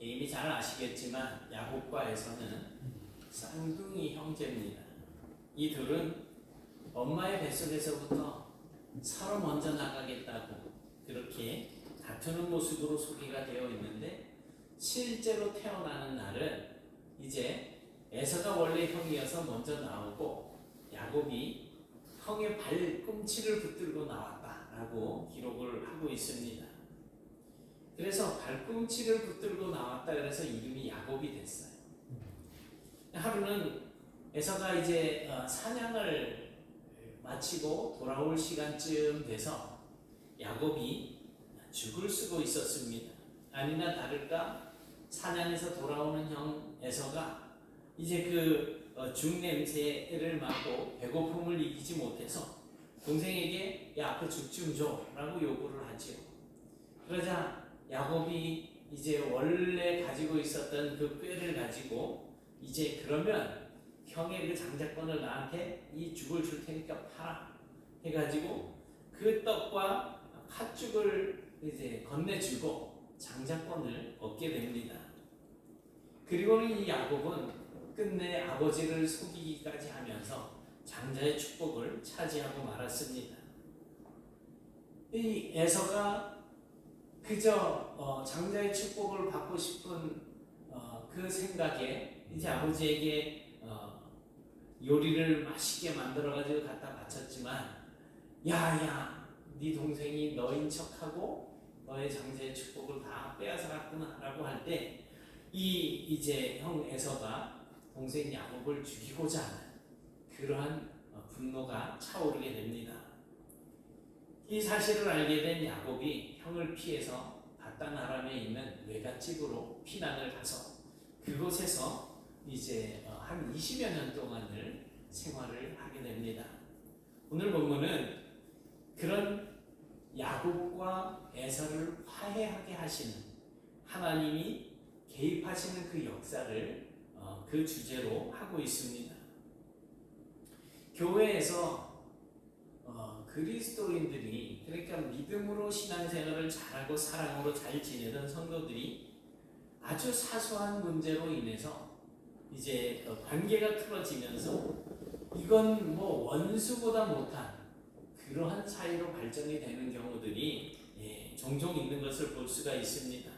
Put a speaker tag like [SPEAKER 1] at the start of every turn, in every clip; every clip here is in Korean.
[SPEAKER 1] 이미 잘 아시겠지만 야곱과 에서는 쌍둥이 형제입니다. 이 둘은 엄마의 뱃속에서부터 서로 먼저 나가겠다고 그렇게 다투는 모습으로 소개가 되어 있는데, 실제로 태어나는 날은 이제 에서가 원래 형이어서 먼저 나오고 야곱이 형의 발꿈치를 붙들고 나왔다라고 기록을 하고 있습니다. 그래서 발꿈치를 붙들고 나왔다 그래서 이름이 야곱이 됐어요. 하루는 에서가 이제 사냥을 마치고 돌아올 시간쯤 돼서 야곱이 죽을 쓰고 있었습니다. 아니나 다를까 사냥에서 돌아오는 형 에서가 이제 죽 냄새를 맡고 배고픔을 이기지 못해서 동생에게 야 앞에 죽 좀 줘라고 요구를 하지요. 그러자 야곱이 이제 원래 가지고 있었던 그 꾀를 가지고 이제 그러면 형의 그 장자권을 나한테 이 죽을 줄 테니까 팔아 해가지고 그 떡과 팥죽을 이제 건네주고 장자권을 얻게 됩니다. 그리고는 이 야곱은 끝내 아버지를 속이기까지 하면서 장자의 축복을 차지하고 말았습니다. 이 에서가 그저 장자의 축복을 받고 싶은 그 생각에 이제 아버지에게 요리를 맛있게 만들어가지고 갖다 바쳤지만, 야야 네 동생이 너인 척하고 너의 장자의 축복을 다 빼앗아갔구나 라고 할 때 이제 형 에서가 동생 야곱을 죽이고자 하는 그러한 분노가 차오르게 됩니다. 이 사실을 알게 된 야곱이 형을 피해서 바단 아람에 있는 외갓집으로 피난을 가서 그곳에서 이제 한 20여 년 동안을 생활을 하게 됩니다. 오늘 본문은 그런 야곱과 에서를 화해하게 하시는 하나님이 개입하시는 그 역사를 그 주제로 하고 있습니다. 교회에서 그리스도인들이, 그러니까 믿음으로 신앙생활을 잘하고 사랑으로 잘 지내던 성도들이 아주 사소한 문제로 인해서 이제 관계가 틀어지면서 이건 뭐 원수보다 못한 그러한 사이로 발전이 되는 경우들이 종종 있는 것을 볼 수가 있습니다.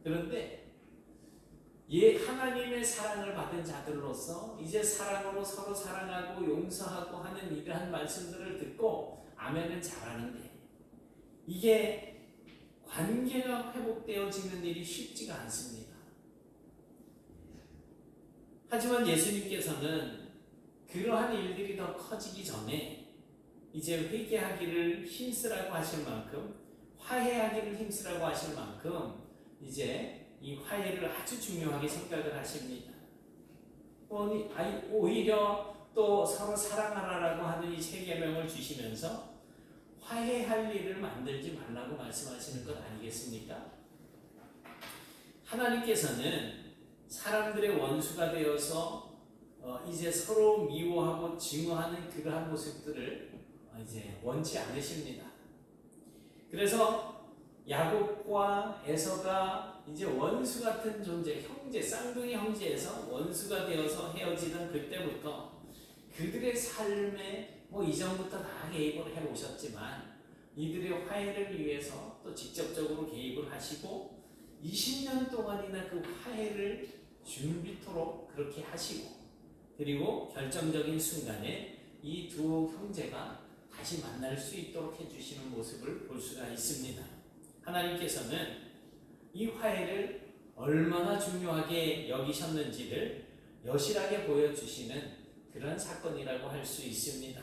[SPEAKER 1] 그런데 하나님의 사랑을 받은 자들로서 이제 사랑으로 서로 사랑하고 용서하고 하는 이러한 말씀들을 듣고 아멘을 잘하는데, 이게 관계가 회복되어지는 일이 쉽지가 않습니다. 하지만 예수님께서는 그러한 일들이 더 커지기 전에 이제 회개하기를 힘쓰라고 하실 만큼, 화해하기를 힘쓰라고 하실 만큼 이제 이 화해를 아주 중요하게 생각을 하십니다. 오히려 또 서로 사랑하라라고 하는 이 세 계명을 주시면서 화해할 일을 만들지 말라고 말씀하시는 것 아니겠습니까? 하나님께서는 사람들의 원수가 되어서 이제 서로 미워하고 증오하는 그러한 모습들을 이제 원치 않으십니다. 그래서 야곱과 에서가 이제 원수 같은 존재, 형제, 쌍둥이 형제에서 원수가 되어서 헤어지던 그때부터 그들의 삶에 이전부터 다 개입을 해오셨지만 이들의 화해를 위해서 또 직접적으로 개입을 하시고 20년 동안이나 그 화해를 준비토록 그렇게 하시고, 그리고 결정적인 순간에 이 두 형제가 다시 만날 수 있도록 해주시는 모습을 볼 수가 있습니다. 하나님께서는 이 화해를 얼마나 중요하게 여기셨는지를 여실하게 보여주시는 그런 사건이라고 할 수 있습니다.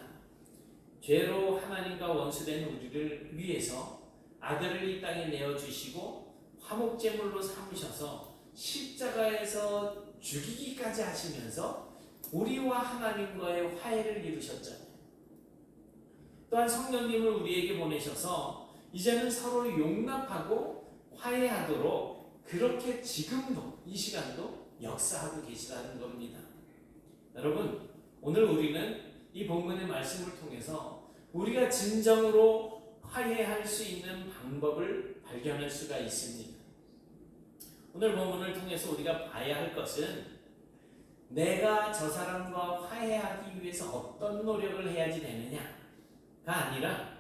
[SPEAKER 1] 죄로 하나님과 원수된 우리를 위해서 아들을 이 땅에 내어주시고 화목제물로 삼으셔서 십자가에서 죽이기까지 하시면서 우리와 하나님과의 화해를 이루셨잖아요. 또한 성령님을 우리에게 보내셔서 이제는 서로 용납하고 화해하도록 그렇게 지금도 이 시간도 역사하고 계시다는 겁니다. 여러분, 오늘 우리는 이 본문의 말씀을 통해서 우리가 진정으로 화해할 수 있는 방법을 발견할 수가 있습니다. 오늘 본문을 통해서 우리가 봐야 할 것은 내가 저 사람과 화해하기 위해서 어떤 노력을 해야지 되느냐가 아니라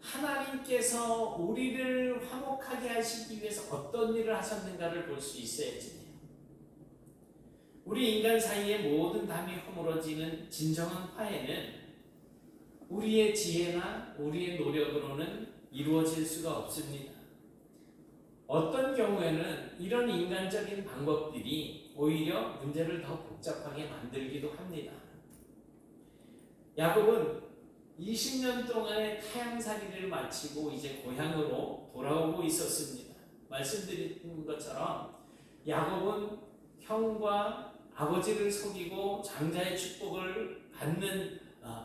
[SPEAKER 1] 하나님께서 우리를 화목하게 하시기 위해서 어떤 일을 하셨는가를 볼 수 있어야지 돼요. 우리 인간 사이의 모든 담이 허물어지는 진정한 화해는 우리의 지혜나 우리의 노력으로는 이루어질 수가 없습니다. 어떤 경우에는 이런 인간적인 방법들이 오히려 문제를 더 복잡하게 만들기도 합니다. 야곱은 20년 동안의 타향살이를 마치고 이제 고향으로 돌아오고 있었습니다. 말씀드린 것처럼 야곱은 형과 아버지를 속이고 장자의 축복을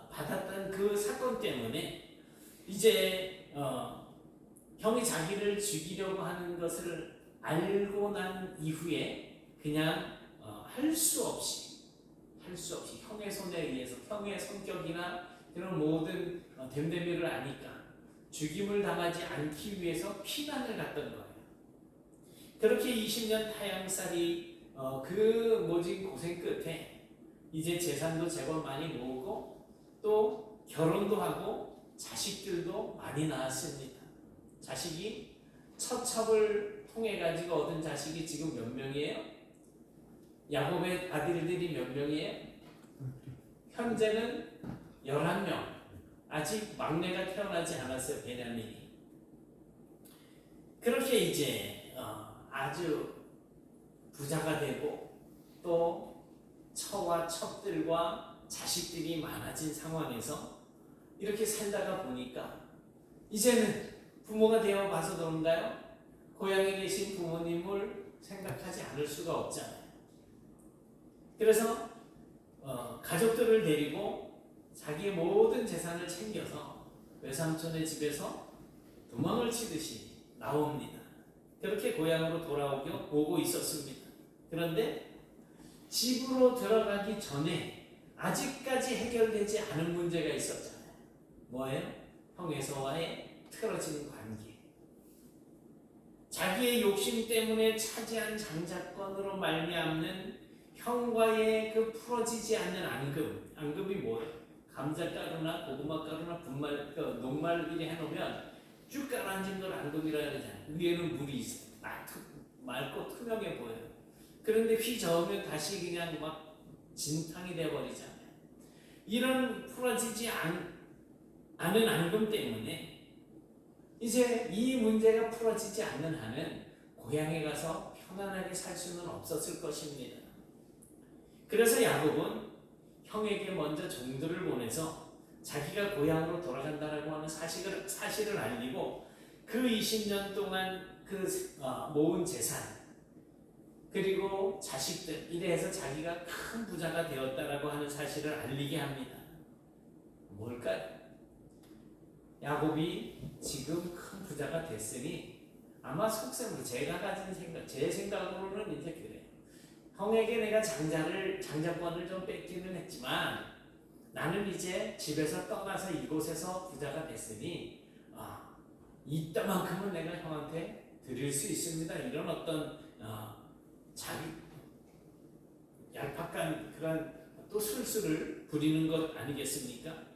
[SPEAKER 1] 받았던 그 사건 때문에 이제 형이 자기를 죽이려고 하는 것을 알고 난 이후에 그냥 할 수 없이 형의 손에 의해서 형의 성격이나 그런 모든 됨됨이를 아니까 죽임을 당하지 않기 위해서 피난을 갔던 거예요. 그렇게 20년 타향살이 그 모진 고생 끝에 이제 재산도 제법 많이 모으고 또 결혼도 하고 자식들도 많이 낳았습니다. 자식이 처첩을 통해 가지고 얻은 자식이 지금 몇 명이에요? 야곱의 아들들이 몇 명이에요? 현재는 11명. 아직 막내가 태어나지 않았어요. 베냐민이. 그렇게 이제 아주 부자가 되고 또 처와 첩들과 자식들이 많아진 상황에서 이렇게 살다가 보니까 이제는 부모가 되어 봐서 그런가요? 고향에 계신 부모님을 생각하지 않을 수가 없잖아요. 그래서 가족들을 데리고 자기의 모든 재산을 챙겨서 외삼촌의 집에서 도망을 치듯이 나옵니다. 그렇게 고향으로 오고 있었습니다. 그런데 집으로 들어가기 전에 아직까지 해결되지 않은 문제가 있었잖아요. 뭐예요? 형 에서와의 틀어지는 관계. 자기의 욕심 때문에 차지한 장자권으로 말미암는 형과의 그 풀어지지 않는 앙금이 뭐예요? 감자가루나 고구마가루나 녹말 이래 해놓으면 쭉 가라앉은 걸 앙금이라 그러잖아요. 위에는 물이 있어요. 맑고 투명해 보여요. 그런데 휘 저으면 다시 그냥 막 진탕이 되어버리잖아요. 이런 풀어지지 않은 앙금 때문에 이제 이 문제가 풀어지지 않는 한은 고향에 가서 편안하게 살 수는 없었을 것입니다. 그래서 야곱은 형에게 먼저 종들을 보내서 자기가 고향으로 돌아간다라고 하는 사실을 알리고 그 20년 동안 모은 재산 그리고 자식들 이래서 자기가 큰 부자가 되었다라고 하는 사실을 알리게 합니다. 뭘까요? 야곱이 지금 큰 부자가 됐으니 아마 속셈으로 제가 가진 생각, 제 생각으로는 이제 그래요. 형에게 내가 장자권을 좀 뺏기는 했지만 나는 이제 집에서 떠나서 이곳에서 부자가 됐으니 이따만큼은 내가 형한테 드릴 수 있습니다. 이런 어떤 자기 얄팍한 그런 또 술수를 부리는 것 아니겠습니까?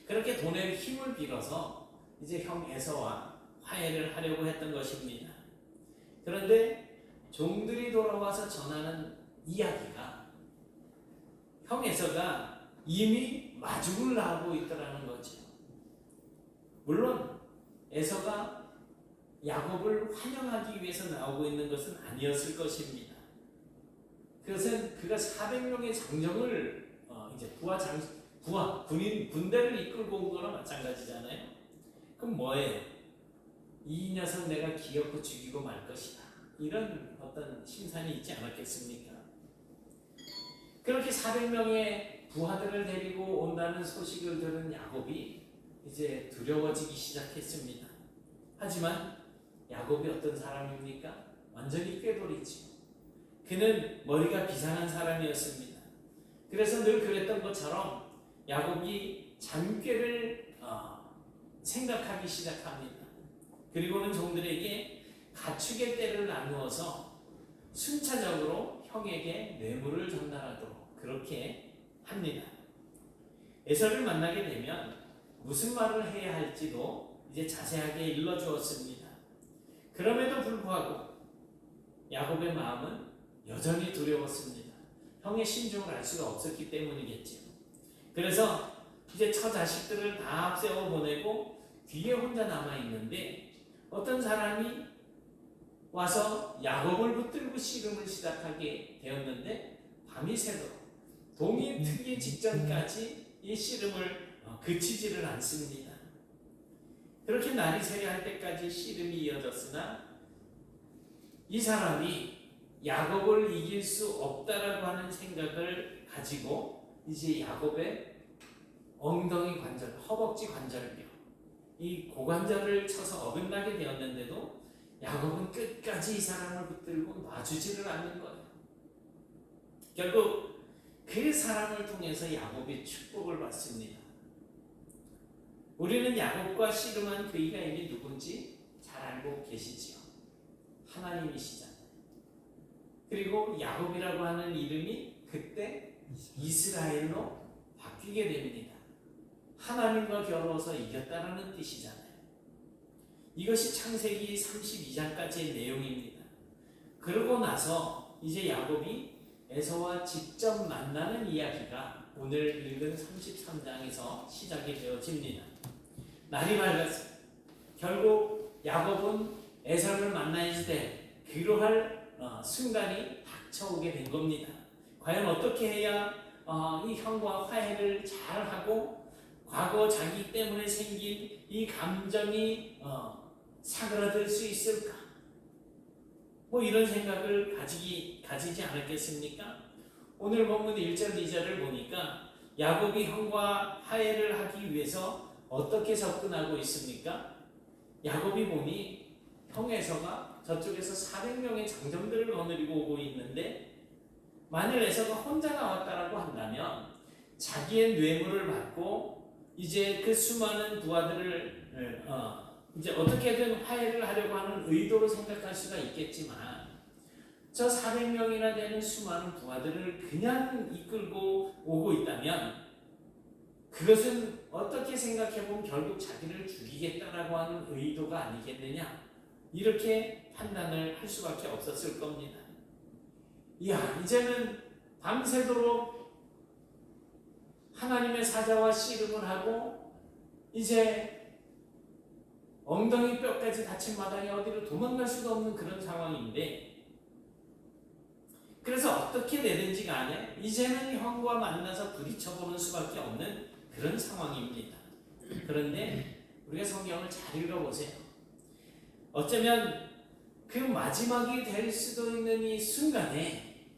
[SPEAKER 1] 그렇게 돈의 힘을 빌어서 이제 형 에서와 화해를 하려고 했던 것입니다. 그런데 종들이 돌아와서 전하는 이야기가 형 에서가 이미 마중을 나오고 있더라는 거죠. 물론 에서가 야곱을 환영하기 위해서 나오고 있는 것은 아니었을 것입니다. 그것은 그가 400명의 장정을 이제 군대를 이끌고 온 거나 마찬가지잖아요. 그럼 뭐예요? 이 녀석 내가 기어코 죽이고 말 것이다. 이런 어떤 심산이 있지 않았겠습니까? 그렇게 400명의 부하들을 데리고 온다는 소식을 들은 야곱이 이제 두려워지기 시작했습니다. 하지만 야곱이 어떤 사람입니까? 완전히 꾀돌이죠. 그는 머리가 비상한 사람이었습니다. 그래서 늘 그랬던 것처럼 야곱이 잔꾀를 생각하기 시작합니다. 그리고는 종들에게 가축의 떼를 나누어서 순차적으로 형에게 뇌물을 전달하도록 그렇게 합니다. 에서를 만나게 되면 무슨 말을 해야 할지도 이제 자세하게 일러주었습니다. 그럼에도 불구하고 야곱의 마음은 여전히 두려웠습니다. 형의 심중을 알 수가 없었기 때문이겠지요. 그래서 이제 처자식들을 다 앞세워 보내고 뒤에 혼자 남아있는데 어떤 사람이 와서 야곱을 붙들고 씨름을 시작하게 되었는데 밤이 새도록 동이 트기 직전까지 이 씨름을 그치지를 않습니다. 그렇게 날이 새려할 때까지 씨름이 이어졌으나 이 사람이 야곱을 이길 수 없다라고 하는 생각을 가지고 이제 야곱의 엉덩이 관절, 허벅지 관절뼈, 이 고관절을 쳐서 어긋나게 되었는데도 야곱은 끝까지 이 사람을 붙들고 놔주지를 않는 거예요. 결국 그 사람을 통해서 야곱이 축복을 받습니다. 우리는 야곱과 씨름한 그이가 이미 누군지 잘 알고 계시지요. 하나님이시잖아요. 그리고 야곱이라고 하는 이름이 그때 이스라엘로 바뀌게 됩니다. 하나님과 겨루어서 이겼다라는 뜻이잖아요. 이것이 창세기 32장까지의 내용입니다. 그러고 나서 이제 야곱이 에서와 직접 만나는 이야기가 오늘 읽은 33장에서 시작이 되어집니다. 날이 밝았어요. 결국 야곱은 에서를 만나야 될 그러할 순간이 닥쳐오게 된 겁니다. 과연 어떻게 해야 이 형과 화해를 잘하고 과거 자기 때문에 생긴 이 감정이 사그라들 수 있을까? 뭐 이런 생각을 가지지 않았겠습니까? 오늘 본문 1절 2절을 보니까 야곱이 형과 화해를 하기 위해서 어떻게 접근하고 있습니까? 야곱이 보니 형 에서가 저쪽에서 400명의 장정들을 거느리고 오고 있는데 만일 에서가 혼자 나왔다라고 한다면 자기의 뇌물을 받고 이제 그 수많은 부하들을 이제 어떻게든 화해를 하려고 하는 의도로 생각할 수가 있겠지만 저 400명이나 되는 수많은 부하들을 그냥 이끌고 오고 있다면 그것은 어떻게 생각해보면 결국 자기를 죽이겠다라고 하는 의도가 아니겠느냐 이렇게 판단을 할 수밖에 없었을 겁니다. 이야 이제는 밤새도록 하나님의 사자와 씨름을 하고 이제 엉덩이 뼈까지 다친 마당에 어디로 도망갈 수가 없는 그런 상황인데 그래서 어떻게 되든지 간에 이제는 형과 만나서 부딪혀보는 수밖에 없는 그런 상황입니다. 그런데 우리가 성경을 잘 읽어보세요. 어쩌면 그 마지막이 될 수도 있는 이 순간에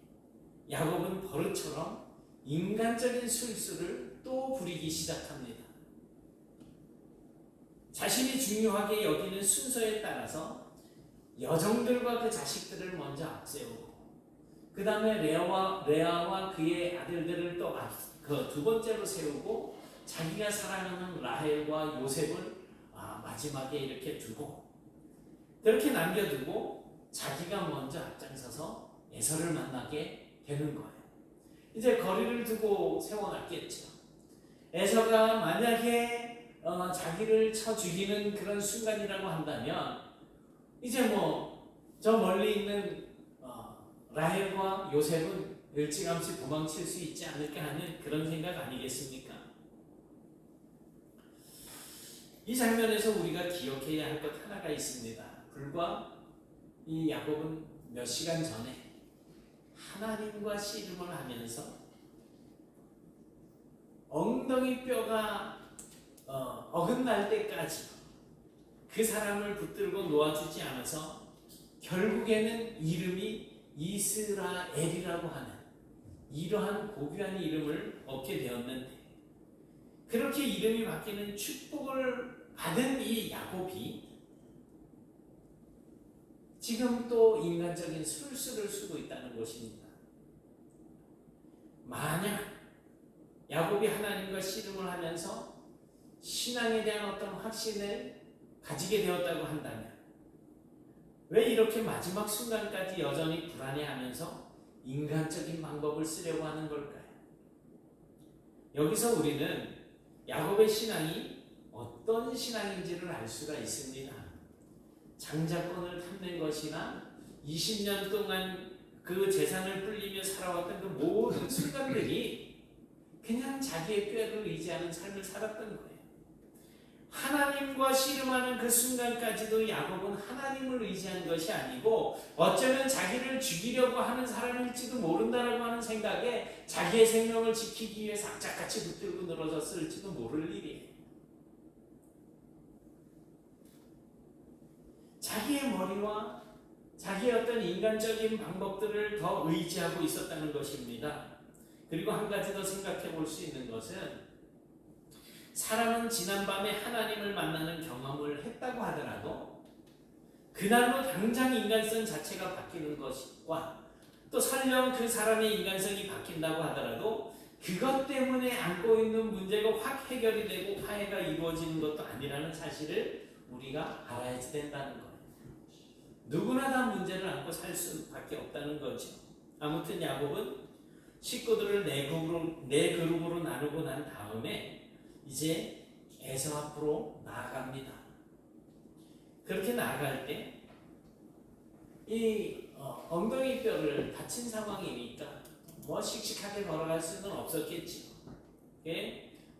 [SPEAKER 1] 야곱은 버릇처럼 인간적인 술수를 또 부리기 시작합니다. 자신이 중요하게 여기는 순서에 따라서 여종들과 그 자식들을 먼저 앞세우고 그 다음에 레아와 그의 아들들을 또 그 두 번째로 세우고 자기가 사랑하는 라헬과 요셉을 마지막에 이렇게 두고 그렇게 남겨두고 자기가 먼저 앞장서서 에서를 만나게 되는 거예요. 이제 거리를 두고 세워놨겠죠. 에서가 만약에 자기를 쳐 죽이는 그런 순간이라고 한다면 이제 뭐 저 멀리 있는 라헬과 요셉은 일찌감치 도망칠 수 있지 않을까 하는 그런 생각 아니겠습니까? 이 장면에서 우리가 기억해야 할 것 하나가 있습니다. 불과 이 야곱은 몇 시간 전에 하나님과 씨름을 하면서 엉덩이 뼈가 어긋날 때까지 그 사람을 붙들고 놓아주지 않아서 결국에는 이름이 이스라엘이라고 하는 이러한 고귀한 이름을 얻게 되었는데 그렇게 이름이 바뀌는 축복을 받은 이 야곱이 지금 또 인간적인 술수를 쓰고 있다는 것입니다. 만약 야곱이 하나님과 씨름을 하면서 신앙에 대한 어떤 확신을 가지게 되었다고 한다면 왜 이렇게 마지막 순간까지 여전히 불안해하면서 인간적인 방법을 쓰려고 하는 걸까요? 여기서 우리는 야곱의 신앙이 어떤 신앙인지를 알 수가 있습니다. 장자권을 탐낸 것이나 20년 동안 그 재산을 불리며 살아왔던 그 모든 순간들이 그냥 자기의 꾀를 의지하는 삶을 살았던 거예요. 하나님과 씨름하는 그 순간까지도 야곱은 하나님을 의지한 것이 아니고 어쩌면 자기를 죽이려고 하는 사람일지도 모른다라고 하는 생각에 자기의 생명을 지키기 위해서 악착같이 붙들고 늘어졌을지도 모를 일이에요. 자기의 머리와 자기의 어떤 인간적인 방법들을 더 의지하고 있었다는 것입니다. 그리고 한 가지 더 생각해 볼 수 있는 것은 사람은 지난밤에 하나님을 만나는 경험을 했다고 하더라도 그날로 당장 인간성 자체가 바뀌는 것과 또 설령 그 사람의 인간성이 바뀐다고 하더라도 그것 때문에 안고 있는 문제가 확 해결이 되고 화해가 이루어지는 것도 아니라는 사실을 우리가 알아야 된다는 거예요. 누구나 다 문제를 안고 살 수밖에 없다는 거죠. 아무튼 야곱은 식구들을 네 그룹으로 나누고 난 다음에 이제 에서 앞으로 나아갑니다. 그렇게 나아갈 때 이 엉덩이 뼈를 다친 상황이니까 뭐 씩씩하게 걸어갈 수는 없었겠지.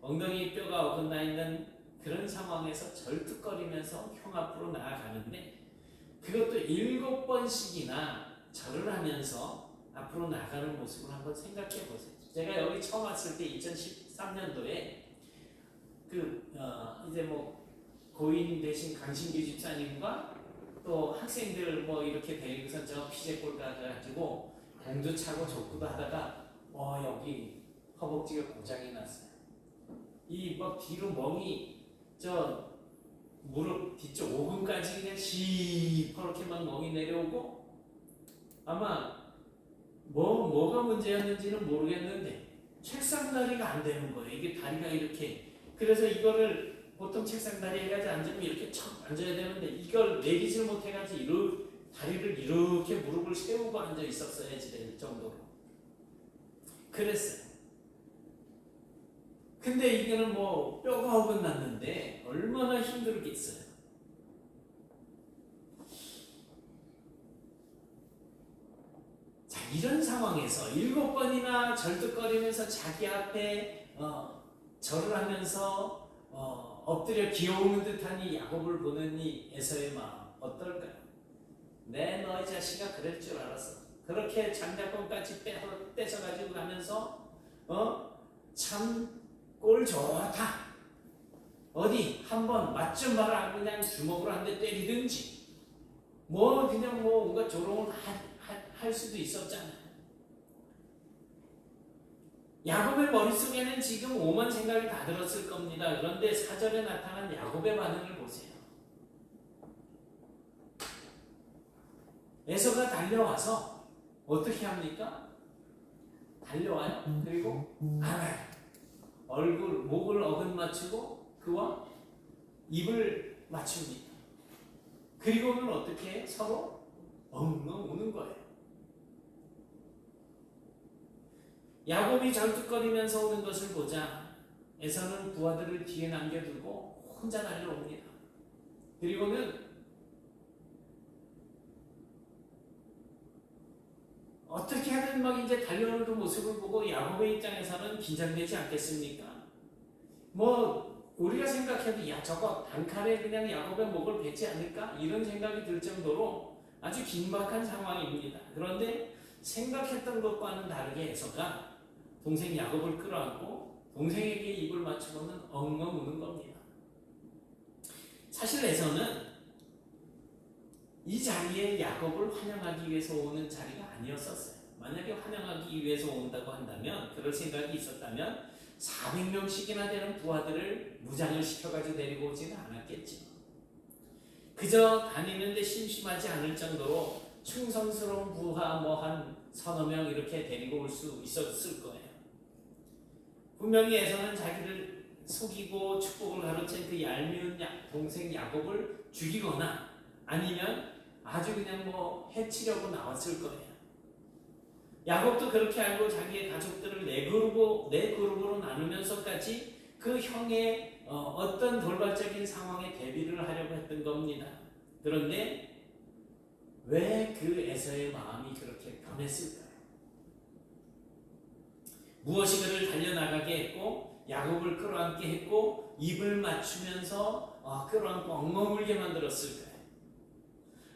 [SPEAKER 1] 엉덩이 뼈가 어긋나 있는 그런 상황에서 절뚝거리면서 형 앞으로 나아가는데 그것도 7번씩이나 절을 하면서 앞으로 나가는 모습을 한번 생각해 보세요. 제가 여기 처음 왔을 때 2013년도에 이제 뭐 고인 대신 강신규 집사님과 또 학생들 뭐 이렇게 데리고서 저 피제골 가가지고 공도 차고 족구도 하다가 여기 허벅지가 고장이 났어요. 이 막 뒤로 멍이 저 무릎 뒤쪽 오금까지 그냥 시퍼렇게 막 멍이 내려오고 아마 뭐가 문제였는지는 모르겠는데 책상 다리가 안 되는 거예요. 이게 다리가 이렇게 그래서 이거를 보통 책상 다리에 가지고 앉으면 이렇게 척 앉아야 되는데 이걸 내리질 못해가지고 다리를 이렇게 무릎을 세우고 앉아 있었어야지 될 정도로 그랬어요. 근데 이거는 뭐 뼈가 어긋났는데 얼마나 힘들겠어요. 자, 이런 상황에서 7번이나 절뚝거리면서 자기 앞에 절을 하면서 엎드려 기어오는 듯한 이 야곱을 보는 이 에서의 마음 어떨까요? 내 너의 자식아 그럴 줄 알았어. 그렇게 장자권까지 뺏어가지고 가면서 참 꼴 좋다. 어디 한번 맛 좀 봐라. 그냥 주먹으로 한 대 때리든지 그냥 뭔가 조롱을 할 수도 있었잖아요. 야곱의 머릿속에는 지금 오만 생각이 다 들었을 겁니다. 그런데 4절에 나타난 야곱의 반응을 보세요. 에서가 달려와서 어떻게 합니까? 달려와요. 그리고 안아요. 목을 어긋 맞추고 그와 입을 맞춥니다. 그리고는 어떻게 해요? 서로 엉엉 우는 거예요. 야곱이 절뚝거리면서 오는 것을 보자 에서는 부하들을 뒤에 남겨두고 혼자 달려옵니다. 그리고는 어떻게 하든 막 이제 달려오는 그 모습을 보고 야곱의 입장에서는 긴장되지 않겠습니까? 우리가 생각해도 저거 단칼에 그냥 야곱의 목을 뱉지 않을까? 이런 생각이 들 정도로 아주 긴박한 상황입니다. 그런데 생각했던 것과는 다르게 에서가 동생 야곱을 끌어안고 동생에게 입을 맞추고는 엉엉 우는 겁니다. 사실 에서는 이 자리에 야곱을 환영하기 위해서 오는 자리가 아니었었어요. 만약에 환영하기 위해서 온다고 한다면 그럴 생각이 있었다면 400명씩이나 되는 부하들을 무장을 시켜가지고 데리고 오지는 않았겠죠. 그저 다니는데 심심하지 않을 정도로 충성스러운 부하 한 서너 명 이렇게 데리고 올 수 있었을 거예요. 분명히 에서는 자기를 속이고 축복을 가로챈 그 얄미운 동생 야곱을 죽이거나 아니면 아주 그냥 뭐 해치려고 나왔을 거예요. 야곱도 그렇게 알고 자기의 가족들을 네 그룹으로 나누면서까지 그 형의 어떤 돌발적인 상황에 대비를 하려고 했던 겁니다. 그런데 왜 그 에서의 마음이 그렇게 변했을까요? 무엇이 그를 달려나가게 했고 야곱을 끌어안게 했고 입을 맞추면서 끌어안고 엉엉 울게 만들었을까요?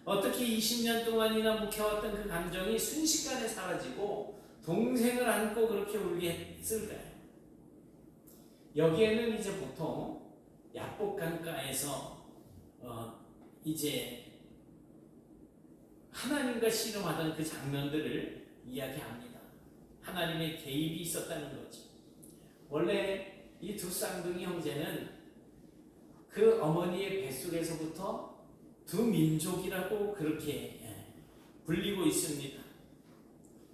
[SPEAKER 1] 어떻게 20년 동안이나 묵혀왔던 그 감정이 순식간에 사라지고 동생을 안고 그렇게 울게 했을까요? 여기에는 이제 보통 야복강가에서 이제 하나님과 씨름하던 그 장면들을 이야기합니다. 하나님의 개입이 있었다는 거죠. 원래 이 두 쌍둥이 형제는 그 어머니의 뱃속에서부터 두 민족이라고 그렇게 불리고 있습니다.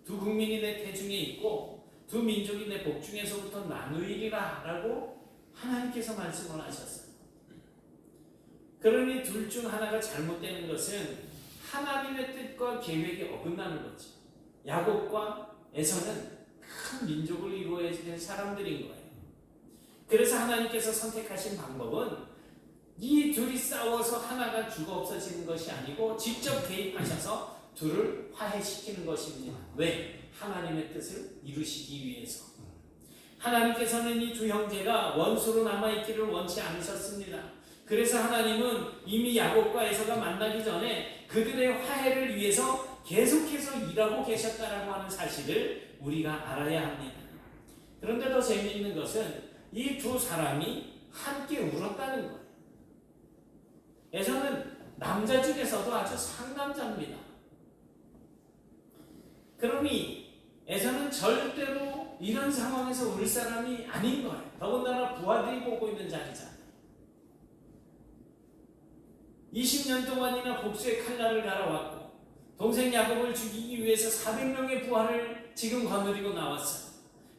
[SPEAKER 1] 두 국민이 내 태중에 있고 두 민족이 내 복중에서부터 나누이리라 라고 하나님께서 말씀을 하셨어요. 그러니 둘 중 하나가 잘못되는 것은 하나님의 뜻과 계획에 어긋나는 거죠. 야곱과 에서는 큰 민족을 이루어야 될 사람들인 거예요. 그래서 하나님께서 선택하신 방법은 이 둘이 싸워서 하나가 죽어 없어지는 것이 아니고 직접 개입하셔서 둘을 화해시키는 것입니다. 왜? 하나님의 뜻을 이루시기 위해서. 하나님께서는 이 두 형제가 원수로 남아있기를 원치 않으셨습니다. 그래서 하나님은 이미 야곱과 에서가 만나기 전에 그들의 화해를 위해서 계속해서 일하고 계셨다라고 하는 사실을 우리가 알아야 합니다. 그런데 더 재미있는 것은 이 두 사람이 함께 울었다는 거예요. 에서는 남자 중에서도 아주 상남자입니다. 그러니 에서는 절대로 이런 상황에서 울 사람이 아닌 거예요. 더군다나 부하들이 보고 있는 자리잖아요. 20년 동안이나 복수의 칼날을 갈아왔고 동생 야곱을 죽이기 위해서 400명의 부하를 지금 거느리고 나왔어요.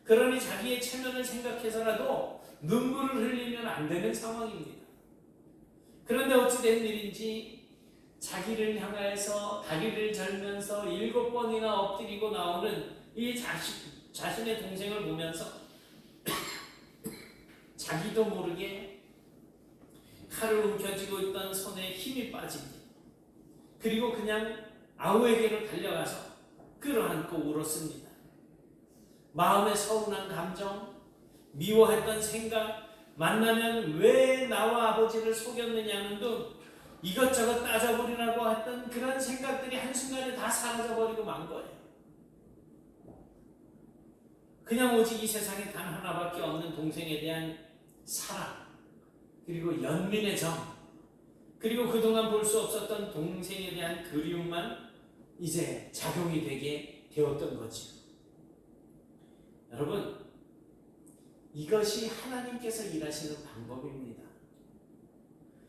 [SPEAKER 1] 그러니 자기의 체면을 생각해서라도 눈물을 흘리면 안 되는 상황입니다. 그런데 어찌 된 일인지 자기를 향하여서 다리를 절면서 7번이나 엎드리고 나오는 이 자신의 동생을 보면서 자기도 모르게 칼을 움켜쥐고 있던 손에 힘이 빠집니다. 그리고 그냥 아우에게로 달려가서 끌어안고 울었습니다. 마음에 서운한 감정, 미워했던 생각, 만나면 왜 나와 아버지를 속였느냐는 등 이것저것 따져버리라고 했던 그런 생각들이 한순간에 다 사라져버리고 만 거예요. 그냥 오직 이 세상에 단 하나밖에 없는 동생에 대한 사랑, 그리고 연민의 정, 그리고 그동안 볼 수 없었던 동생에 대한 그리움만 이제 작용이 되게 되었던 거죠. 여러분, 이것이 하나님께서 일하시는 방법입니다.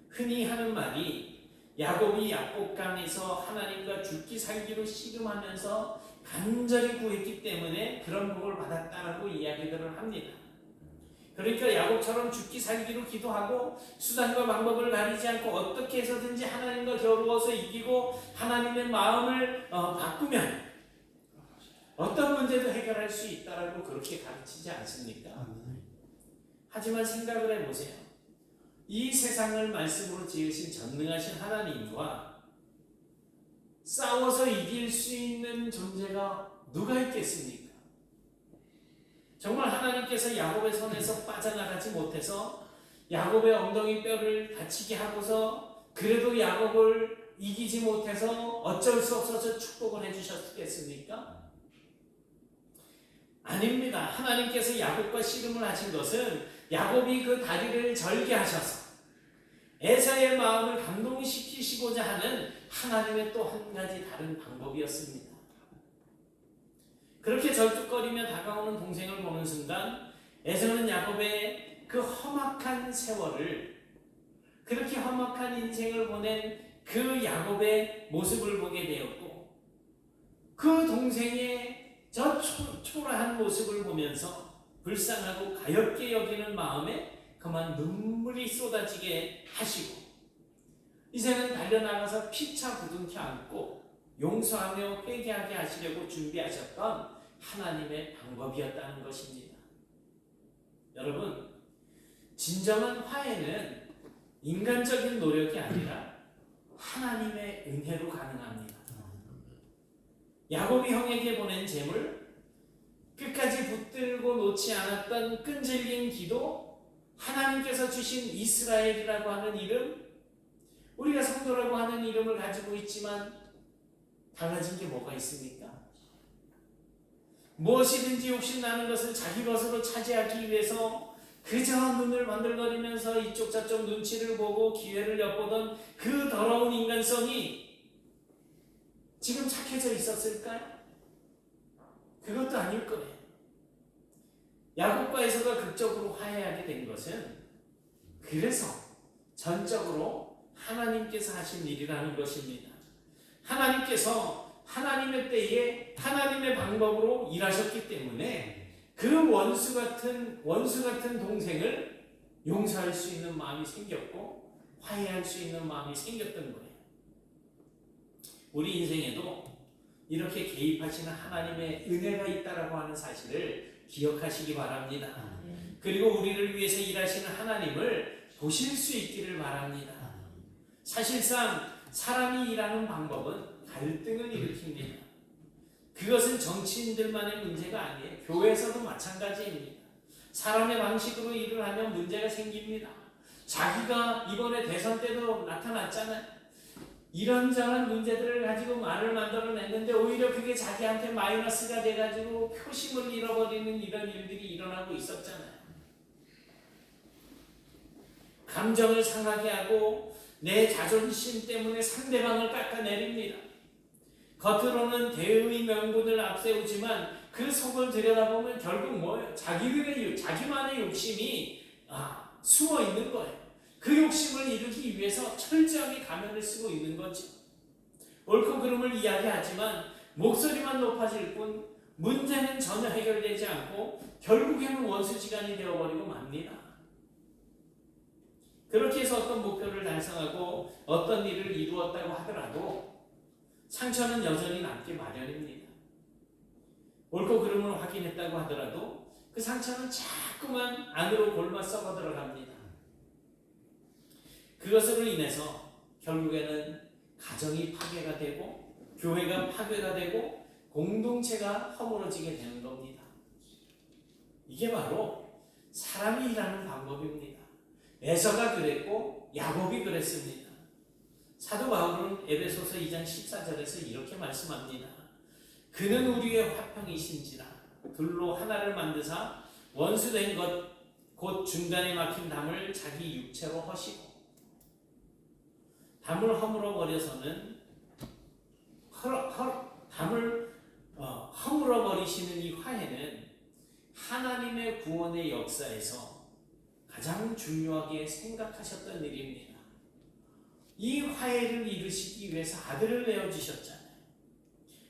[SPEAKER 1] 흔히 하는 말이 야곱이 야복강에서 하나님과 죽기 살기로 씨름하면서 간절히 구했기 때문에 그런 복을 받았다라고 이야기들을 합니다. 그러니까 야곱처럼 죽기 살기로 기도하고 수단과 방법을 가리지 않고 어떻게 해서든지 하나님과 겨루어서 이기고 하나님의 마음을 바꾸면 어떤 문제도 해결할 수 있다라고 그렇게 가르치지 않습니까? 하지만 생각을 해보세요. 이 세상을 말씀으로 지으신 전능하신 하나님과 싸워서 이길 수 있는 존재가 누가 있겠습니까? 정말 하나님께서 야곱의 손에서 빠져나가지 못해서 야곱의 엉덩이 뼈를 다치게 하고서 그래도 야곱을 이기지 못해서 어쩔 수 없어서 축복을 해주셨겠습니까? 아닙니다. 하나님께서 야곱과 씨름을 하신 것은 야곱이 그 다리를 절게 하셔서 에서의 마음을 감동시키시고자 하는 하나님의 또 한 가지 다른 방법이었습니다. 그렇게 절뚝거리며 다가오는 동생을 보는 순간 에서는 야곱의 그 험악한 세월을, 그렇게 험악한 인생을 보낸 그 야곱의 모습을 보게 되었고 그 동생의 저 초라한 모습을 보면서 불쌍하고 가엾게 여기는 마음에 그만 눈물이 쏟아지게 하시고 이제는 달려나가서 피차 부둥켜 안고 용서하며 회개하게 하시려고 준비하셨던 하나님의 방법이었다는 것입니다. 여러분, 진정한 화해는 인간적인 노력이 아니라 하나님의 은혜로 가능합니다. 야곱이 형에게 보낸 재물, 끝까지 붙들고 놓지 않았던 끈질긴 기도, 하나님께서 주신 이스라엘이라고 하는 이름, 우리가 성도라고 하는 이름을 가지고 있지만 달라진 게 뭐가 있습니까? 무엇이든지 욕심나는 것을 자기 것으로 차지하기 위해서 그저 눈을 번들거리면서 이쪽 저쪽 눈치를 보고 기회를 엿보던 그 더러운 인간성이 지금 착해져 있었을까요? 그것도 아닐 거예요. 야곱과 에서가 극적으로 화해하게 된 것은 그래서 전적으로 하나님께서 하신 일이라는 것입니다. 하나님께서 하나님의 때에 하나님의 방법으로 일하셨기 때문에 그 원수 같은 동생을 용서할 수 있는 마음이 생겼고 화해할 수 있는 마음이 생겼던 거예요. 우리 인생에도 이렇게 개입하시는 하나님의 은혜가 있다라고 하는 사실을 기억하시기 바랍니다. 그리고 우리를 위해서 일하시는 하나님을 보실 수 있기를 바랍니다. 사실상 사람이 일하는 방법은 갈등을 일으킵니다. 그것은 정치인들만의 문제가 아니에요. 교회에서도 마찬가지입니다. 사람의 방식으로 일을 하면 문제가 생깁니다. 자기가 이번에 대선 때도 나타났잖아요. 이런저런 문제들을 가지고 말을 만들어냈는데 오히려 그게 자기한테 마이너스가 돼가지고 표심을 잃어버리는 이런 일들이 일어나고 있었잖아요. 감정을 상하게 하고 내 자존심 때문에 상대방을 깎아내립니다. 겉으로는 대의의 명분을 앞세우지만 그 속을 들여다보면 결국 뭐예요? 자기만의 욕심이 숨어 있는 거예요. 그 욕심을 이루기 위해서 철저하게 가면을 쓰고 있는 거죠. 옳고 그름을 이야기하지만 목소리만 높아질 뿐 문제는 전혀 해결되지 않고 결국에는 원수지간이 되어버리고 맙니다. 그렇게 해서 어떤 목표를 달성하고 어떤 일을 이루었다고 하더라도 상처는 여전히 남기 마련입니다. 옳고 그름을 확인했다고 하더라도 그 상처는 자꾸만 안으로 골마 썩어 들어갑니다. 그것으로 인해서 결국에는 가정이 파괴가 되고 교회가 파괴가 되고 공동체가 허물어지게 되는 겁니다. 이게 바로 사람이 일하는 방법입니다. 에서가 그랬고 야곱이 그랬습니다. 사도 바울은 에베소서 2장 14절에서 이렇게 말씀합니다. 그는 우리의 화평이신지라 둘로 하나를 만드사 원수된 것 곧 중간에 막힌 담을 자기 육체로 허시고 담을 허물어 버려서는 담을 허물어 버리시는 이 화해는 하나님의 구원의 역사에서 가장 중요하게 생각하셨던 일입니다. 이 화해를 이루시기 위해서 아들을 내어주셨잖아요.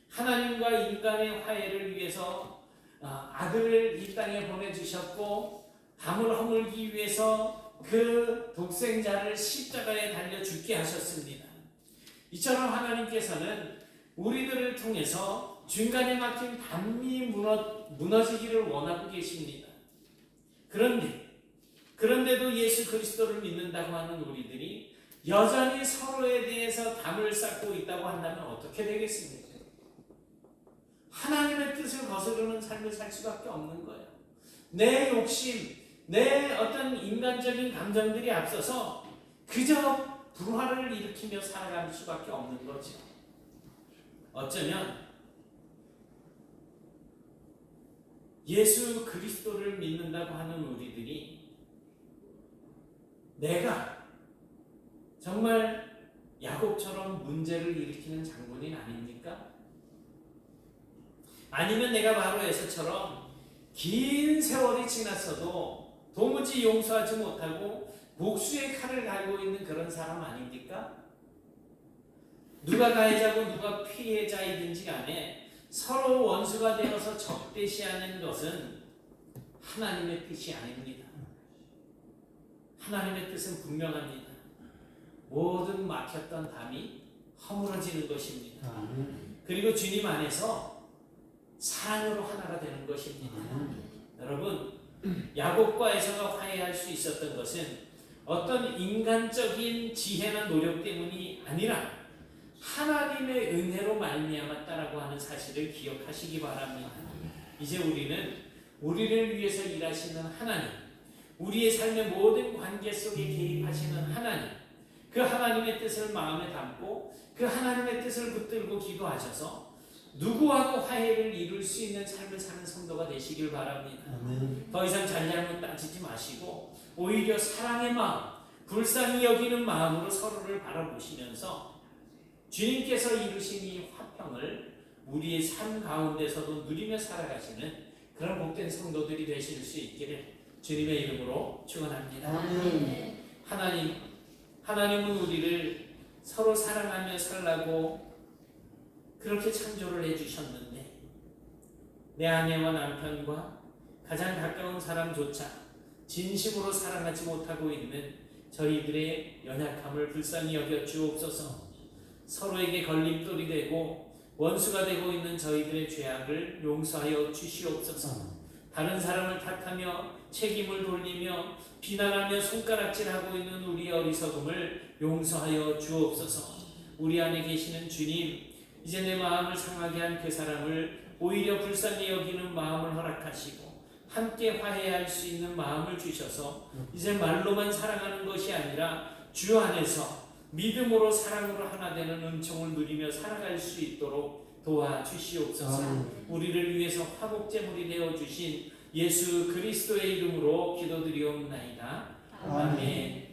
[SPEAKER 1] 하나님과 인간의 화해를 위해서 아들을 이 땅에 보내주셨고 담을 허물기 위해서 그 독생자를 십자가에 달려 죽게 하셨습니다. 이처럼 하나님께서는 우리들을 통해서 중간에 막힌 담이 무너지기를 원하고 계십니다. 그런데도 예수 그리스도를 믿는다고 하는 우리들이 여전히 서로에 대해서 담을 쌓고 있다고 한다면 어떻게 되겠습니까? 하나님의 뜻을 거스르는 삶을 살 수밖에 없는 거예요. 내 욕심, 내 어떤 인간적인 감정들이 앞서서 그저 불화를 일으키며 살아갈 수밖에 없는 거죠. 어쩌면 예수 그리스도를 믿는다고 하는 우리들이 내가 정말 야곱처럼 문제를 일으키는 장본인 아닙니까? 아니면 내가 바로 에서처럼 긴 세월이 지났어도 도무지 용서하지 못하고 복수의 칼을 갈고 있는 그런 사람 아닙니까? 누가 가해자고 누가 피해자이든지 간에 서로 원수가 되어서 적대시하는 것은 하나님의 뜻이 아닙니다. 하나님의 뜻은 분명합니다. 모든 막혔던 담이 허물어지는 것입니다.
[SPEAKER 2] 아멘.
[SPEAKER 1] 그리고 주님 안에서 사랑으로 하나가 되는 것입니다. 여러분, 야곱과 에서가 화해할 수 있었던 것은 어떤 인간적인 지혜나 노력 때문이 아니라 하나님의 은혜로 말미암았다라고 하는 사실을 기억하시기 바랍니다. 이제 우리는 우리를 위해서 일하시는 하나님, 우리의 삶의 모든 관계 속에 개입하시는 하나님, 그 하나님의 뜻을 마음에 담고 그 하나님의 뜻을 붙들고 기도하셔서 누구와도 화해를 이룰 수 있는 삶을 사는 성도가 되시길 바랍니다.
[SPEAKER 2] 아멘.
[SPEAKER 1] 더 이상 잘잘못 따지지 마시고 오히려 사랑의 마음, 불쌍히 여기는 마음으로 서로를 바라보시면서 주님께서 이루신 이 화평을 우리의 삶 가운데서도 누리며 살아가시는 그런 복된 성도들이 되실 수 있기를 주님의 이름으로 축원합니다.
[SPEAKER 2] 아멘.
[SPEAKER 1] 하나님은 우리를 서로 사랑하며 살라고 그렇게 창조를 해주셨는데 내 아내와 남편과 가장 가까운 사람조차 진심으로 사랑하지 못하고 있는 저희들의 연약함을 불쌍히 여겨 주옵소서. 서로에게 걸림돌이 되고 원수가 되고 있는 저희들의 죄악을 용서하여 주시옵소서. 다른 사람을 탓하며 책임을 돌리며 비난하며 손가락질하고 있는 우리의 어리석음을 용서하여 주옵소서. 우리 안에 계시는 주님, 이제 내 마음을 상하게 한 그 사람을 오히려 불쌍히 여기는 마음을 허락하시고 함께 화해할 수 있는 마음을 주셔서 이제 말로만 사랑하는 것이 아니라 주 안에서 믿음으로 사랑으로 하나 되는 은총을 누리며 살아갈 수 있도록 도와주시옵소서. 우리를 위해서 화목제물이 되어주신 예수 그리스도의 이름으로 기도드리옵나이다. 아멘.